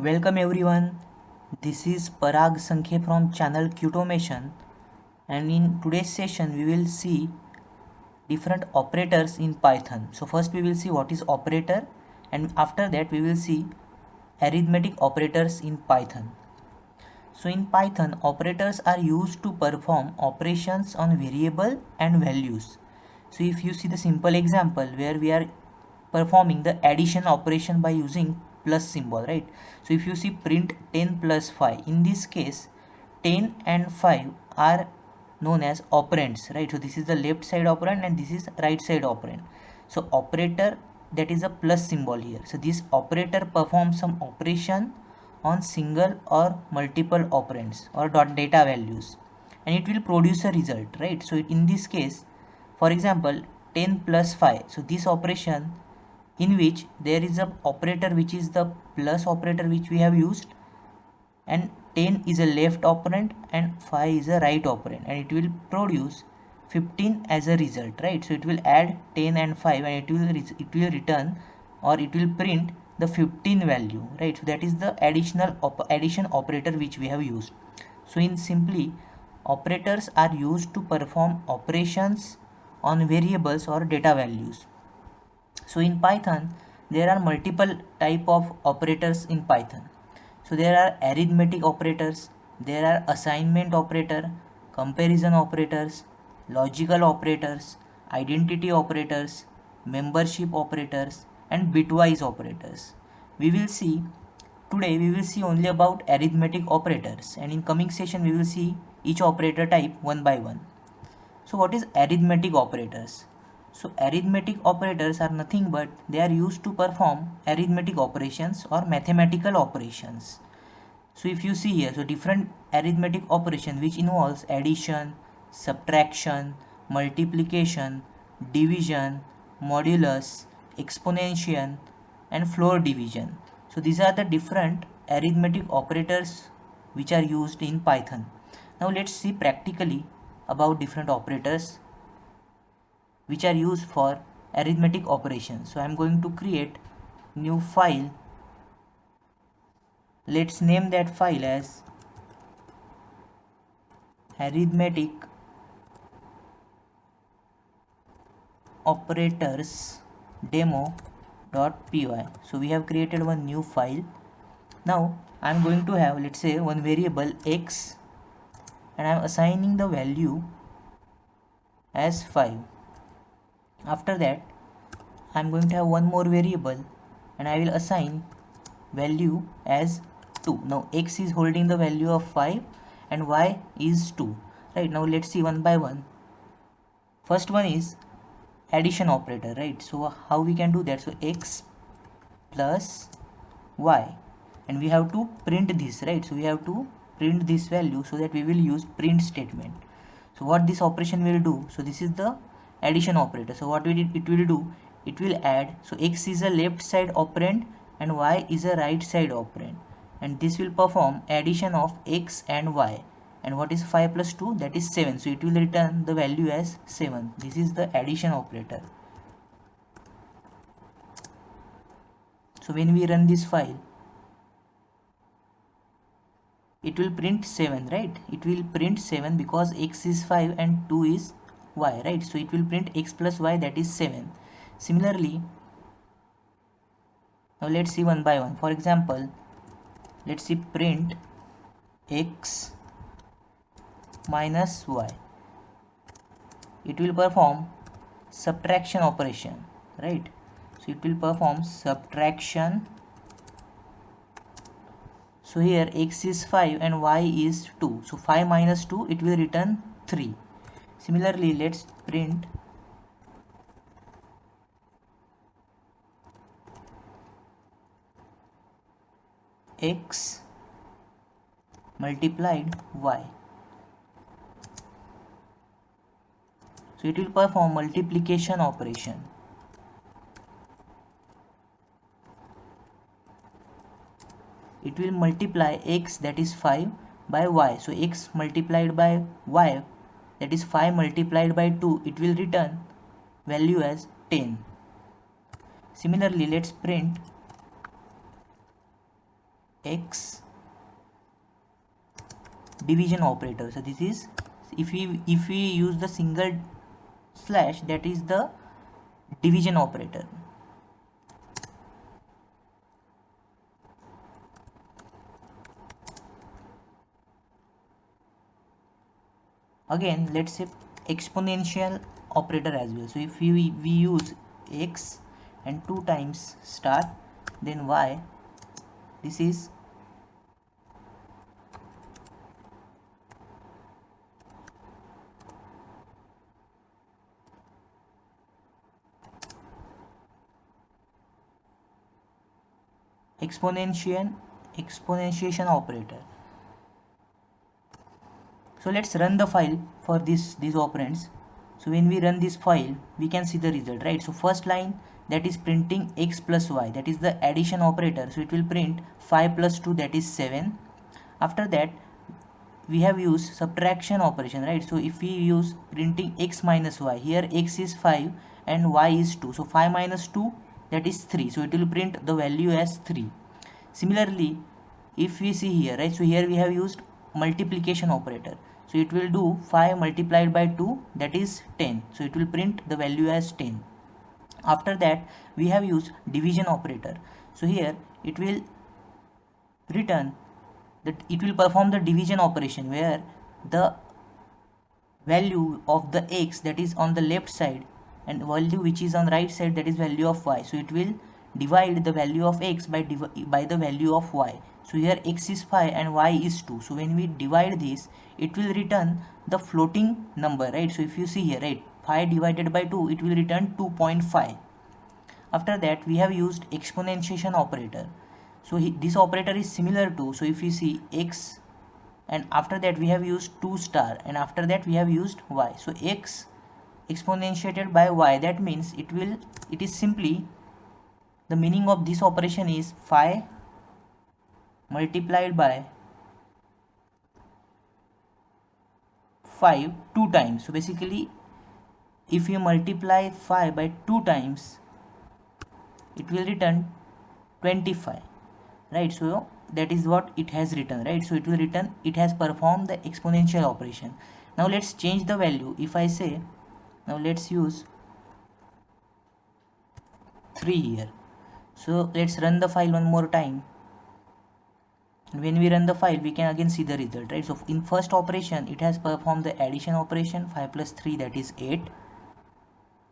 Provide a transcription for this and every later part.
Welcome everyone. This is Parag Sankhe from channel Qtomation, and in today's session we will see different operators in Python. So first we will see what is operator, and after that we will see arithmetic operators in Python. So in Python, operators are used to perform operations on variable and values. So if you see the simple example where we are performing the addition operation by using plus symbol, right? So if you see print 10 plus 5, in this case 10 and 5 are known as operands, right? So this is the left side operand and this is right side operand. So operator, that is a plus symbol here. So this operator performs some operation on single or multiple operands or dot data values, and it will produce a result, right? So in this case, for example, 10 plus 5, so this operation in which there is a operator which is the plus operator which we have used, and 10 is a left operand and 5 is a right operand, and it will produce 15 as a result, right? So it will add 10 and 5 and it will return, or it will print the 15 value, right? So that is the addition operator which we have used. So in simply, operators are used to perform operations on variables or data values. So in Python there are multiple type of operators in Python. So there are arithmetic operators, there are assignment operator, comparison operators, logical operators, identity operators, membership operators, and bitwise operators. We will see Today we will see only about arithmetic operators, and in coming session we will see each operator type one by one. So what is arithmetic operators? So arithmetic operators are nothing but they are used to perform arithmetic operations or mathematical operations. So if you see here, so different arithmetic operation which involves addition, subtraction, multiplication, division, modulus, exponentiation, and floor division. So these are the different arithmetic operators which are used in Python. Now let's see practically about different operators which are used for arithmetic operations. So I am going to create new file. Let's name that file as arithmetic operators demo.py. So we have created one new file. Now I am going to have, let's say, one variable x, and I am assigning the value as 5. After that I am going to have one more variable and I will assign value as 2. Now x is holding the value of 5 and y is 2, right? Now let's see one by one. First one is addition operator, right? So how we can do that? So x plus y, and we have to print this, right? So we have to print this value, so that we will use print statement. So what this operation will do, so this is the addition operator. So what it will do, it will add. So x is a left side operand and y is a right side operand, and this will perform addition of x and y. And what is 5 plus 2? That is 7. So it will return the value as 7. This is the addition operator. So when we run this file, it will print 7, right? It will print 7 because x is 5 and 2 is y, right? So it will print x plus y, that is 7. Similarly, now let's see one by one. For example, let's see print x minus y. It will perform subtraction operation, right? So it will perform subtraction. So here x is 5 and y is 2. So 5 minus 2, it will return 3. Similarly, let's print x multiplied y. So it will perform multiplication operation. It will multiply x, that is 5, by y. So x multiplied by y, that is 5 multiplied by 2, it will return value as 10. Similarly, let's print x division operator. So this is, if we use the single slash, that is the division operator. Again, let's say exponential operator as well. So if we use x and 2 times star, then y, this is exponentiation operator. So let's run the file for these operands. So when we run this file, we can see the result, right? So first line, that is printing x plus y, that is the addition operator. So it will print 5 plus 2, that is 7. After that, we have used subtraction operation, right? So if we use printing x minus y, here x is 5 and y is 2. So 5 minus 2, that is 3. So it will print the value as 3. Similarly, if we see here, right? So here we have used multiplication operator. So it will do 5 multiplied by 2, that is 10. So it will print the value as 10. After that, we have used division operator. So here it will return that it will perform the division operation, where the value of the x, that is on the left side, and value which is on the right side, that is value of y. So it will divide the value of x by the value of y. So here x is 5 and y is 2. So when we divide this, it will return the floating number, right? So if you see here, right, 5 divided by 2, it will return 2.5. After that, we have used exponentiation operator. So this operator is similar to, so if you see x, and after that we have used 2 star, and after that we have used y. So x exponentiated by y, that means it is simply, the meaning of this operation is 5 multiplied by 5 2 times. So basically, if you multiply 5 by 2 times, it will return 25, right? So that is what it has written, right? So it will return, it has performed the exponential operation. Now let's change the value. If I say, now let's use 3 here. So let's run the file one more time. And when we run the file, we can again see the result, right? So in first operation, it has performed the addition operation, 5 plus 3, that is 8.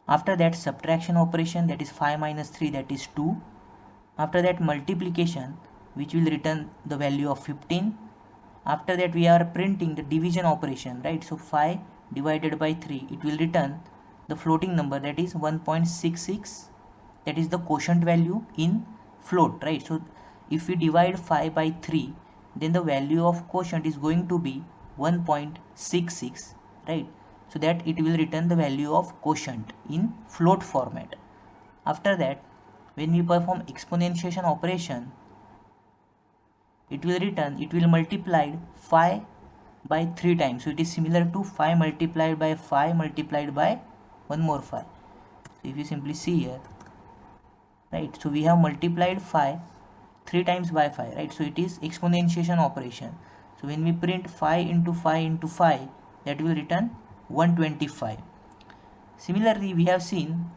After that, subtraction operation, that is 5 minus 3, that is 2. After that, multiplication, which will return the value of 15. After that, we are printing the division operation, right? So 5 divided by 3, it will return the floating number, that is 1.66. that is the quotient value in float, right? So if we divide 5 by 3, then the value of quotient is going to be 1.66, right? So that it will return the value of quotient in float format. After that, when we perform exponentiation operation, it will return, it will multiply 5 by 3 times. So it is similar to 5 multiplied by 5 multiplied by one more 5. So if you simply see here, right, so we have multiplied 5 3 times by 5, right? So it is exponentiation operation. So when we print 5 into 5 into 5, that will return 125. Similarly, we have seen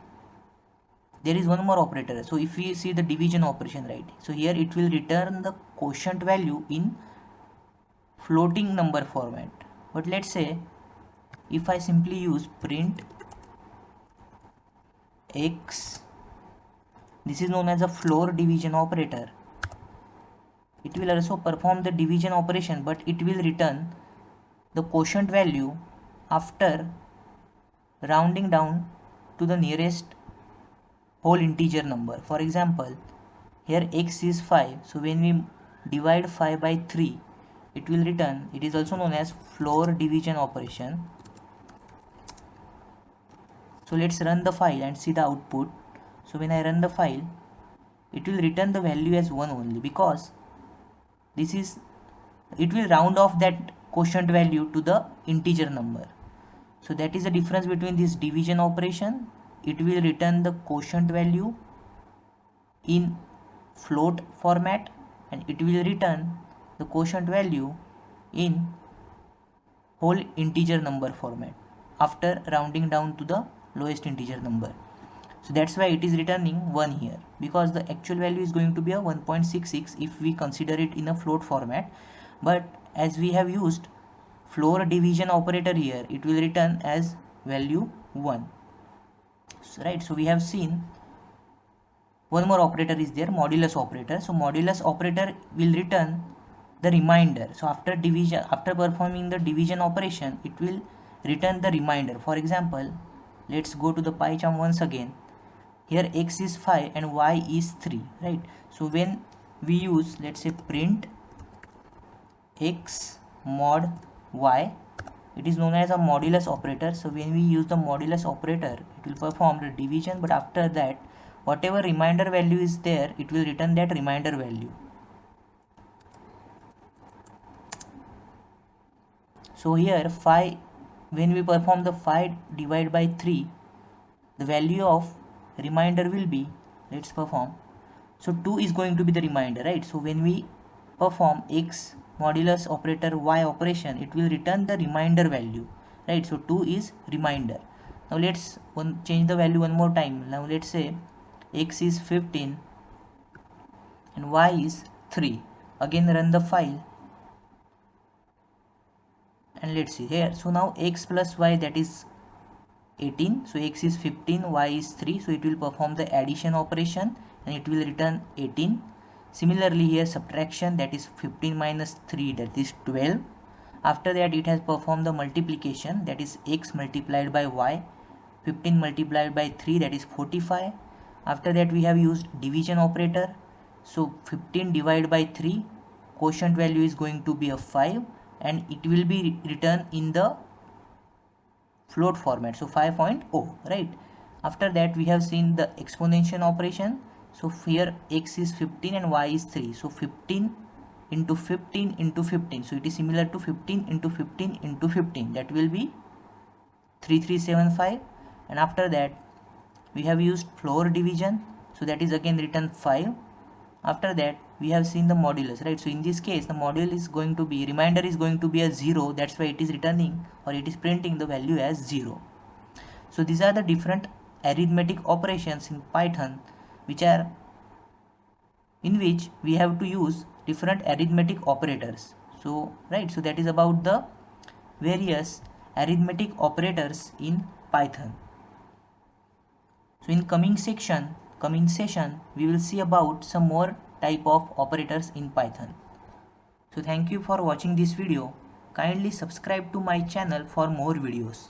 there is one more operator. So if we see the division operation, right, so here it will return the quotient value in floating number format. But let's say if I simply use print x, this is known as a floor division operator. It will also perform the division operation, but it will return the quotient value after rounding down to the nearest whole integer number. For example, here x is 5. So when we divide 5 by 3, it will return, it is also known as floor division operation. So let's run the file and see the output. So when I run the file, it will return the value as 1 only, because this is, it will round off that quotient value to the integer number. So that is the difference between this division operation. It will return the quotient value in float format, and it will return the quotient value in whole integer number format after rounding down to the lowest integer number. So that's why it is returning 1 here, because the actual value is going to be a 1.66 if we consider it in a float format, but as we have used floor division operator here, it will return as value 1. So, right, so we have seen one more operator is there, modulus operator. So modulus operator will return the remainder. So after division, after performing the division operation, it will return the remainder. For example, let's go to the PyCharm once again. Here x is 5 and y is 3, right? So when we use, let's say, print x mod y, it is known as a modulus operator. So when we use the modulus operator, it will perform the division, but after that, whatever remainder value is there, it will return that remainder value. So here 5, when we perform the 5 divided by 3, the value of remainder will be, let's perform, so 2 is going to be the remainder, right? So when we perform x modulus operator y operation, it will return the remainder value, right? So 2 is remainder. Now let's change the value one more time. Now let's say x is 15 and y is 3. Again run the file and let's see here. So now x plus y, that is 18. So x is 15, y is 3. So it will perform the addition operation and it will return 18. Similarly here subtraction, that is 15 minus 3, that is 12. After that it has performed the multiplication, that is x multiplied by y. 15 multiplied by 3, that is 45. After that we have used division operator. So 15 divided by 3, quotient value is going to be a 5 and it will be returned in the float format, so 5.0, right? After that we have seen the exponential operation. So here x is 15 and y is 3. So 15 into 15 into 15. So it is similar to 15 into 15 into 15. That will be 3375. And after that we have used floor division. So that is again written 5. After that we have seen the modulus, right? So in this case the module is going to be, remainder is going to be a 0. That's why it is returning, or it is printing the value as 0. So these are the different arithmetic operations in Python in which we have to use different arithmetic operators. So right, so that is about the various arithmetic operators in Python. So in coming session we will see about some more type of operators in Python. So thank you for watching this video. Kindly subscribe to my channel for more videos.